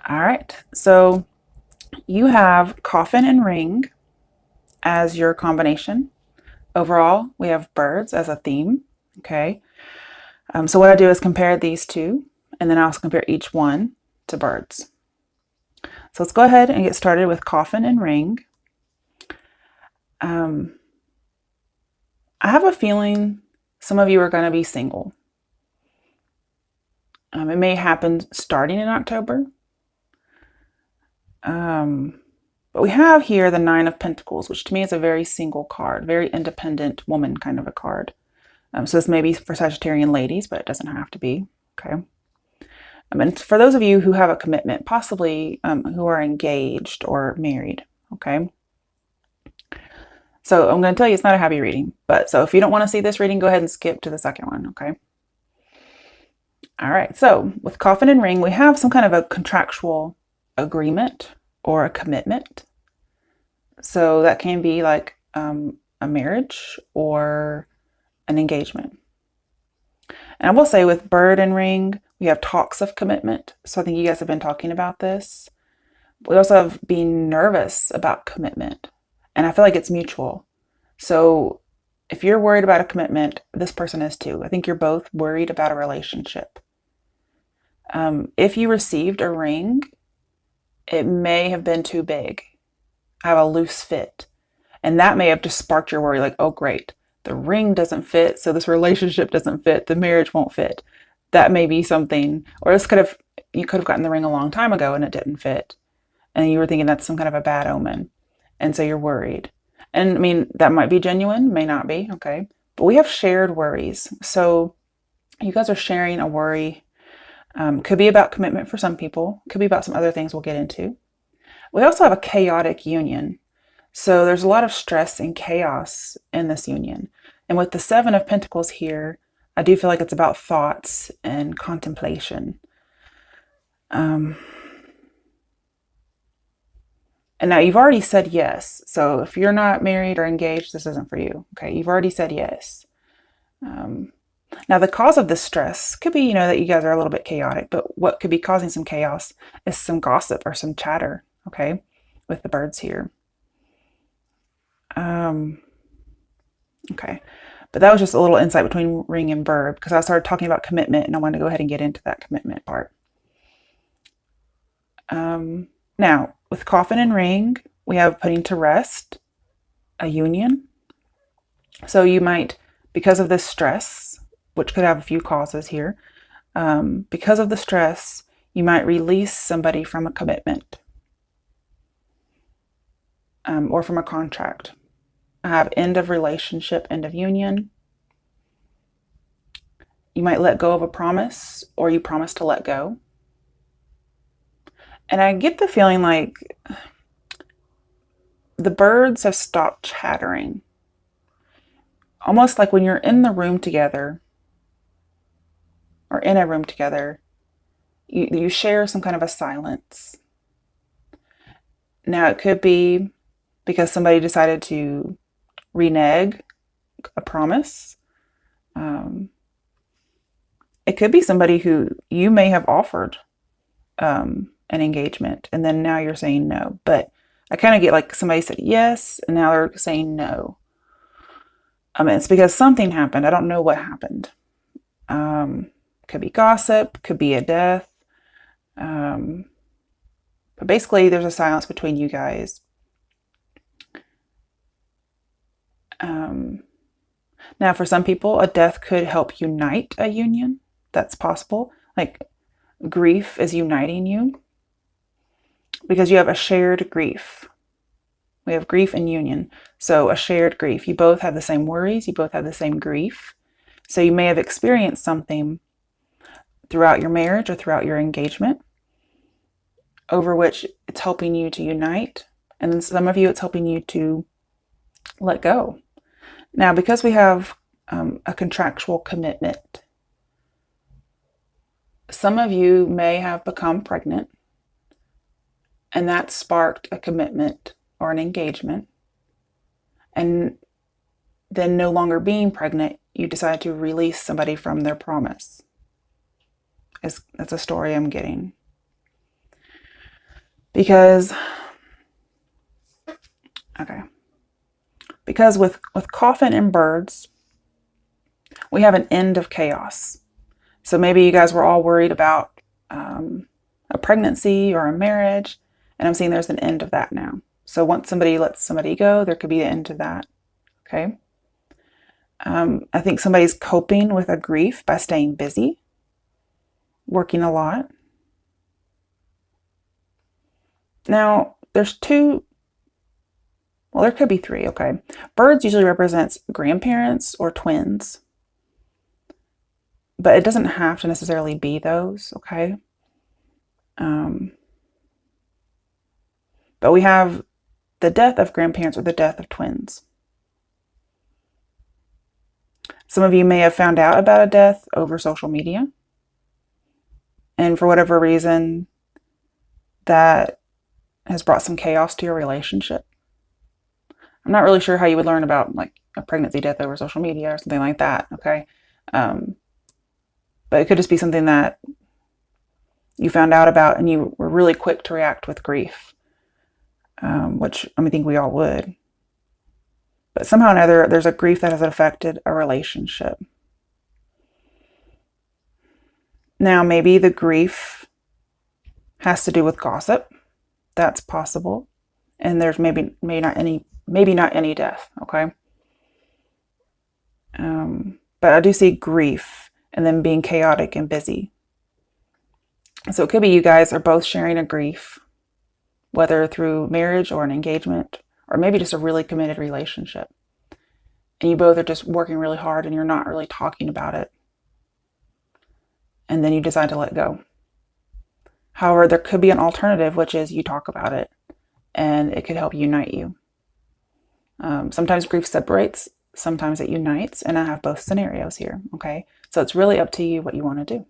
All right, so you have coffin and ring as your combination. Overall, we have birds as a theme. Okay, so what I do is compare these two, and then I also compare each one to birds. So let's go ahead and get started with coffin and ring. I have a feeling some of you are going to be single. It may happen starting in October. But we have here the Nine of Pentacles, which to me is a very single card, very independent woman kind of a card. So this may be for Sagittarian ladies, but it doesn't have to be. Okay. And for those of you who have a commitment, possibly who are engaged or married. Okay. So I'm going to tell you it's not a happy reading, but so if you don't want to see this reading, go ahead and skip to the second one. Okay. All right. So with coffin and ring, we have some kind of a contractual agreement or a commitment. So that can be like a marriage or an engagement. And I will say with bird and ring, we have talks of commitment. So I think you guys have been talking about this. We also have being nervous about commitment. And I feel like it's mutual. So if you're worried about a commitment, this person is too. I think you're both worried about a relationship. If you received a ring, it may have been too big, have a loose fit. And that may have just sparked your worry, like, oh, great, the ring doesn't fit, so this relationship doesn't fit, the marriage won't fit. That may be something, or you could have gotten the ring a long time ago and it didn't fit. And you were thinking that's some kind of a bad omen. And so you're worried. And I mean, that might be genuine, may not be, okay? But we have shared worries. So you guys are sharing a worry. Could be about commitment for some people, could be about some other things we'll get into. We also have a chaotic union. So there's a lot of stress and chaos in this union. And with the Seven of Pentacles here, I do feel like it's about thoughts and contemplation. And now you've already said yes. So if you're not married or engaged, this isn't for you. Okay, you've already said yes. Now, the cause of this stress could be, that you guys are a little bit chaotic, but what could be causing some chaos is some gossip or some chatter, okay, with the birds here. Okay, but that was just a little insight between ring and bird because I started talking about commitment and I wanted to go ahead and get into that commitment part. Now, with coffin and ring, we have putting to rest, a union. So you might, because of this stress, which could have a few causes here, because of the stress, you might release somebody from a commitment or from a contract. I have end of relationship, end of union. You might let go of a promise or you promise to let go. And I get the feeling like the birds have stopped chattering. Almost like when you're in the room together or in a room together, you share some kind of a silence. Now, it could be because somebody decided to renege a promise. It could be somebody who you may have offered an engagement and then now you're saying no. But I kind of get like somebody said yes and now they're saying no. It's because something happened. I don't know what happened. Could be gossip, could be a death. But basically, there's a silence between you guys. Now, for some people, a death could help unite a union. That's possible. Like grief is uniting you because you have a shared grief. We have grief and union. So a shared grief. You both have the same worries. You both have the same grief. So you may have experienced something throughout your marriage or throughout your engagement over which it's helping you to unite. And then some of you, it's helping you to let go. Now, because we have a contractual commitment, some of you may have become pregnant and that sparked a commitment or an engagement. And then no longer being pregnant, you decide to release somebody from their promise. That's a story I'm getting. Because, okay, because with coffin and birds, we have an end of chaos. So maybe you guys were all worried about a pregnancy or a marriage, and I'm seeing there's an end of that now. So once somebody lets somebody go, there could be an end to that. Okay. I think somebody's coping with a grief by staying busy, working a lot. Now, there's two, well, there could be three, okay. Birds usually represents grandparents or twins, but it doesn't have to necessarily be those, okay. But we have the death of grandparents or the death of twins. Some of you may have found out about a death over social media, and for whatever reason, that has brought some chaos to your relationship. I'm not really sure how you would learn about like a pregnancy death over social media or something like that, okay? But it could just be something that you found out about and you were really quick to react with grief, which I think we all would. But somehow or another, there's a grief that has affected a relationship. Now, maybe the grief has to do with gossip. That's possible. And there's maybe not any death, okay? But I do see grief and then being chaotic and busy. So it could be you guys are both sharing a grief, whether through marriage or an engagement, or maybe just a really committed relationship. And you both are just working really hard and you're not really talking about it. And then you decide to let go. However, there could be an alternative, which is you talk about it and it could help unite you. Sometimes grief separates, sometimes it unites, and I have both scenarios here, okay? So it's really up to you what you want to do.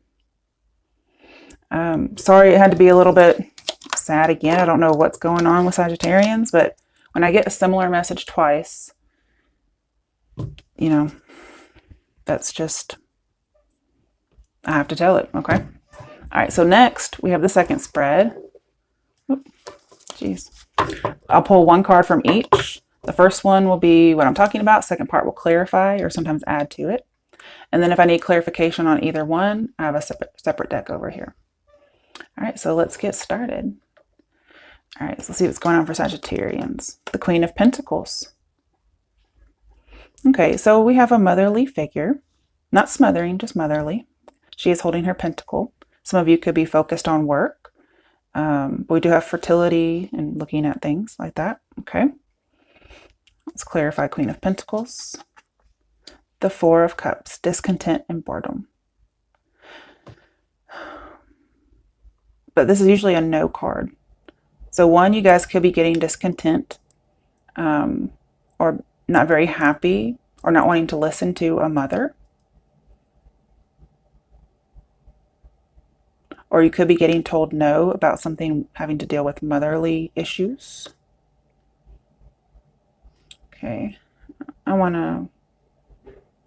Sorry it had to be a little bit sad again. I don't know what's going on with Sagittarians, but when I get a similar message twice, you know, that's just, I have to tell it, okay? All right, so next we have the second spread. Jeez. I'll pull one card from each. The first one will be what I'm talking about. Second part will clarify or sometimes add to it. And then if I need clarification on either one, I have a separate deck over here. All right, so let's get started. All right, so let's see what's going on for Sagittarians. The Queen of Pentacles. Okay, so we have a motherly figure, not smothering, just motherly. She is holding her pentacle. Some of you could be focused on work. But we do have fertility and looking at things like that. Okay, let's clarify Queen of Pentacles. The Four of Cups, discontent and boredom. But this is usually a no card. So one, you guys could be getting discontent or not very happy or not wanting to listen to a mother. Or you could be getting told no about something having to deal with motherly issues. Okay, I want to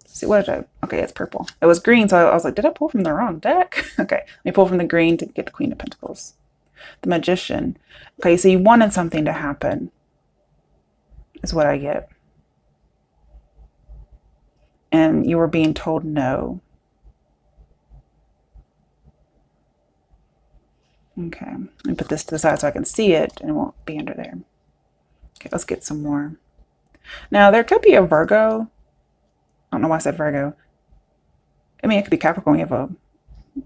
see, what did I, okay, it's purple. It was green, so I was like, did I pull from the wrong deck? Okay, let me pull from the green to get the Queen of Pentacles. The Magician. Okay, so you wanted something to happen, is what I get. And you were being told no. Okay, let me put this to the side so I can see it and it won't be under there. Okay, let's get some more. Now, there could be a Virgo. I don't know why I said Virgo. I mean, it could be Capricorn. We have a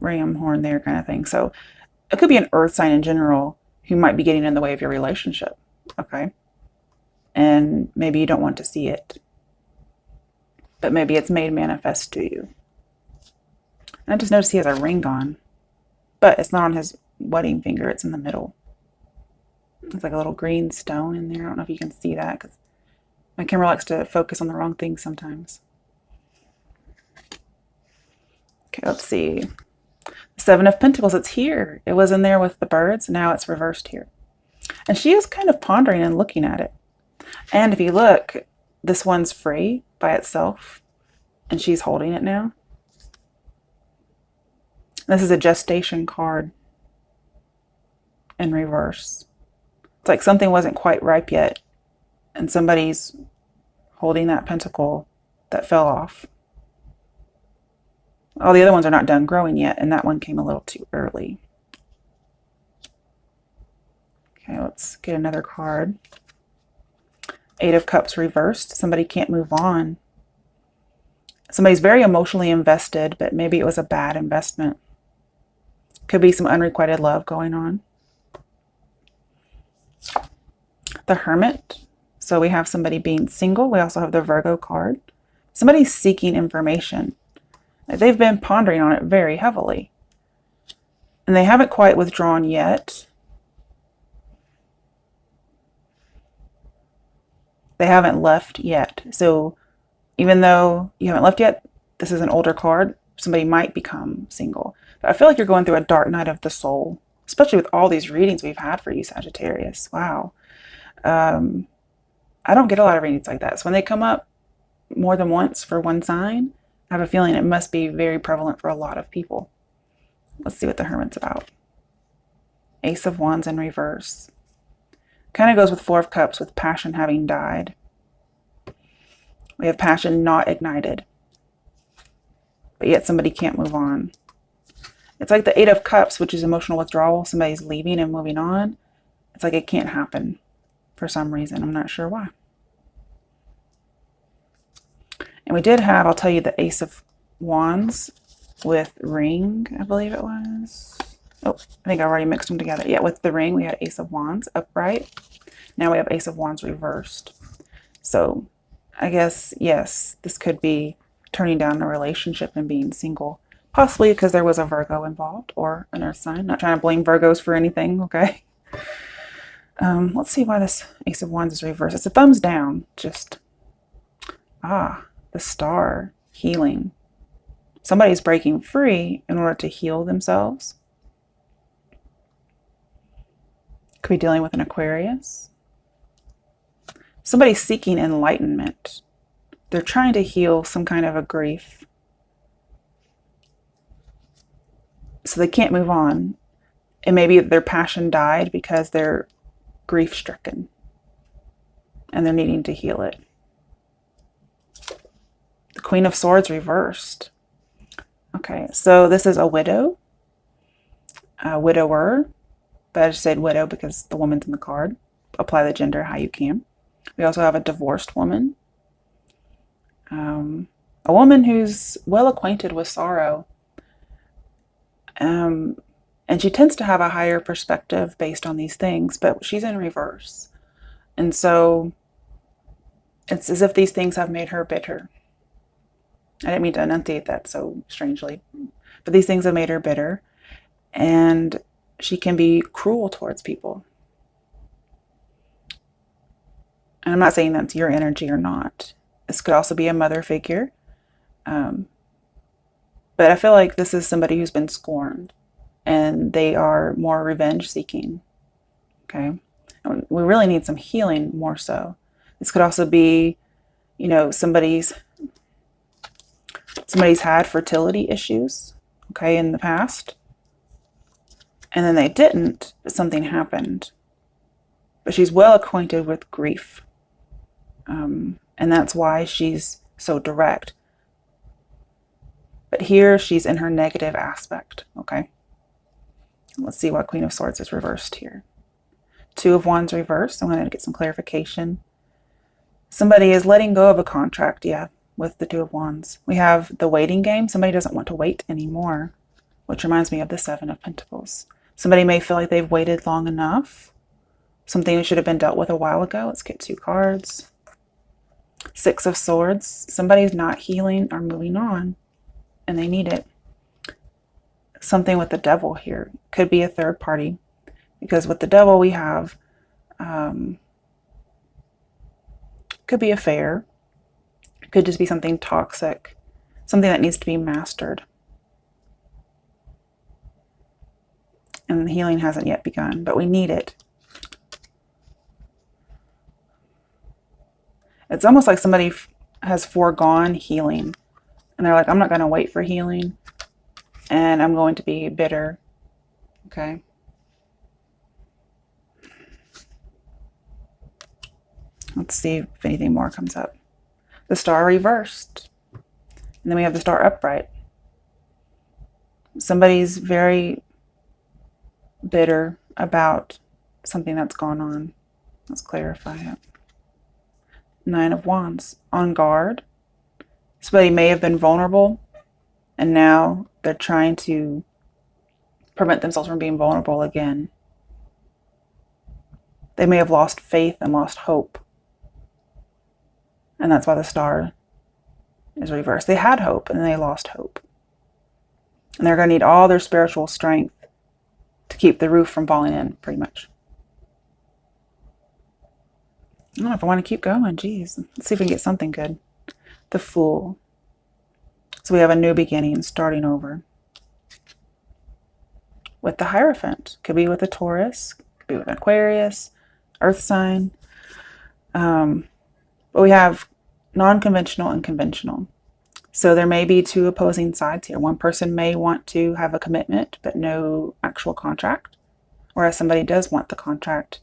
ram horn there kind of thing. So it could be an earth sign in general who might be getting in the way of your relationship. Okay. And maybe you don't want to see it. But maybe it's made manifest to you. And I just noticed he has a ring on. But it's not on his wedding finger. It's in the middle. It's like a little green stone in there. I don't know if you can see that because my camera likes to focus on the wrong things sometimes. Okay, let's see. Seven of Pentacles, it's here. It was in there with the birds. Now it's reversed here. And she is kind of pondering and looking at it. And if you look, this one's free by itself. And she's holding it now. This is a gestation card in reverse. It's like something wasn't quite ripe yet, and somebody's holding that pentacle that fell off. All the other ones are not done growing yet, and that one came a little too early. Okay, let's get another card. Eight of Cups reversed. Somebody can't move on. Somebody's very emotionally invested, but maybe it was a bad investment. Could be some unrequited love going on. The Hermit. So we have somebody being single. We also have the Virgo card. Somebody's seeking information. They've been pondering on it very heavily. And they haven't quite withdrawn yet. They haven't left yet. So even though you haven't left yet, this is an older card. Somebody might become single. But I feel like you're going through a dark night of the soul, especially with all these readings we've had for you, Sagittarius. Wow. I don't get a lot of readings like that. So when they come up more than once for one sign, I have a feeling it must be very prevalent for a lot of people. Let's see what the Hermit's about. Ace of Wands in reverse. Kind of goes with Four of Cups, with passion having died. We have passion not ignited. But yet somebody can't move on. It's like the Eight of Cups, which is emotional withdrawal. Somebody's leaving and moving on. It's like it can't happen for some reason. I'm not sure why. And we did have, I'll tell you, the Ace of Wands with ring, I believe it was. Oh, I think I already mixed them together. Yeah, with the ring, we had Ace of Wands upright. Now we have Ace of Wands reversed. So I guess, yes, this could be turning down a relationship and being single. Possibly because there was a Virgo involved or an earth sign. Not trying to blame Virgos for anything, okay? Let's see why this Ace of Wands is reversed. It's a thumbs down. Just, the Star, healing. Somebody's breaking free in order to heal themselves. Could be dealing with an Aquarius. Somebody's seeking enlightenment. They're trying to heal some kind of a grief. So they can't move on. And maybe their passion died because they're grief-stricken. And they're needing to heal it. The Queen of Swords reversed. Okay, so this is a widow. A widower. But I just said widow because the woman's in the card. Apply the gender how you can. We also have a divorced woman. A woman who's well acquainted with sorrow. And she tends to have a higher perspective based on these things, but she's in reverse. And so it's as if these things have made her bitter. I didn't mean to enunciate that so strangely, but these things have made her bitter. And she can be cruel towards people. And I'm not saying that's your energy or not. This could also be a mother figure. But I feel like this is somebody who's been scorned and they are more revenge seeking. Okay. And we really need some healing more so. This could also be, you know, somebody's had fertility issues, okay, in the past. And then they didn't, but something happened. But she's well acquainted with grief. And that's why she's so direct. But here she's in her negative aspect, okay? Let's see why Queen of Swords is reversed here. Two of Wands reversed. I'm going to get some clarification. Somebody is letting go of a contract, yeah, with the Two of Wands. We have the waiting game. Somebody doesn't want to wait anymore, which reminds me of the Seven of Pentacles. Somebody may feel like they've waited long enough. Something should have been dealt with a while ago. Let's get two cards. Six of Swords. Somebody's not healing or moving on, and they need it. Something with the Devil here. Could be a third party, because with the Devil we have, could be affair. Could just be something toxic. Something that needs to be mastered. And the healing hasn't yet begun, but we need it. It's almost like somebody has foregone healing. And they're like, I'm not going to wait for healing. And I'm going to be bitter. Okay. Let's see if anything more comes up. The Star reversed. And then we have the Star upright. Somebody's very bitter about something that's gone on. Let's clarify it. Nine of Wands. On guard. Somebody may have been vulnerable, and now they're trying to prevent themselves from being vulnerable again. They may have lost faith and lost hope. And that's why the Star is reversed. They had hope and then they lost hope. And they're going to need all their spiritual strength to keep the roof from falling in, pretty much. I don't know if I want to keep going. Geez. Let's see if we can get something good. The Fool. So we have a new beginning, starting over. With the Hierophant. Could be with a Taurus. Could be with an Aquarius. Earth sign. But we have non-conventional and conventional. So there may be two opposing sides here. One person may want to have a commitment, but no actual contract. Whereas somebody does want the contract.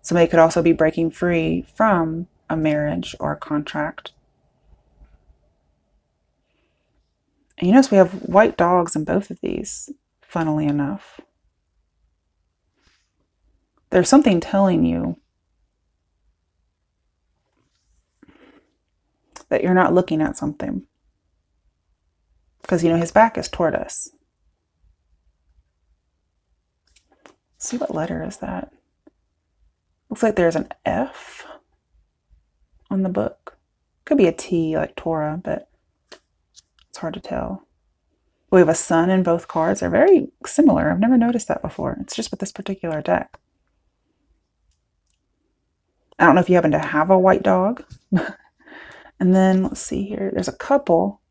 Somebody could also be breaking free from a marriage or a contract. And you notice we have white dogs in both of these, funnily enough. There's something telling you that you're not looking at something. Because, you know, his back is toward us. Let's see, what letter is that? Looks like there's an F on the book. Could be a T, like Torah, but it's hard to tell. We have a sun in both cards. They're very similar. I've never noticed that before. It's just with this particular deck. I don't know if you happen to have a white dog. And then let's see here. There's a couple.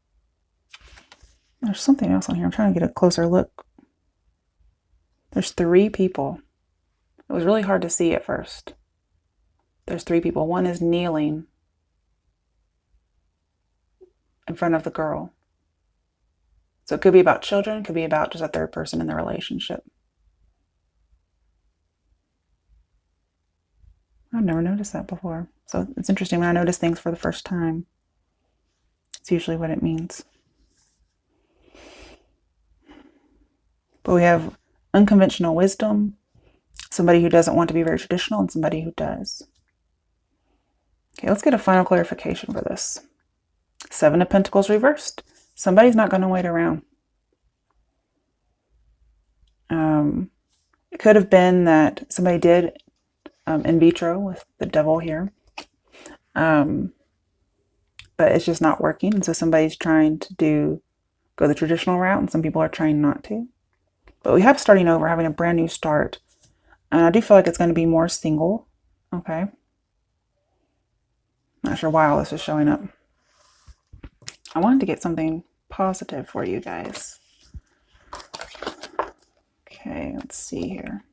There's something else on here. I'm trying to get a closer look. There's 3 people. It was really hard to see at first. There's 3 people. One is kneeling in front of the girl. So it could be about children. It could be about just a third person in the relationship. I've never noticed that before. So it's interesting when I notice things for the first time. It's usually what it means. But we have unconventional wisdom, somebody who doesn't want to be very traditional, and somebody who does. Okay, let's get a final clarification for this. 7 of Pentacles reversed. Somebody's not going to wait around. It could have been that somebody did in vitro with the Devil here. But it's just not working. And so somebody's trying to go the traditional route, and some people are trying not to. But we have starting over, having a brand new start. And I do feel like it's going to be more single. Okay. Not sure why all this is showing up. I wanted to get something positive for you guys. Okay, let's see here.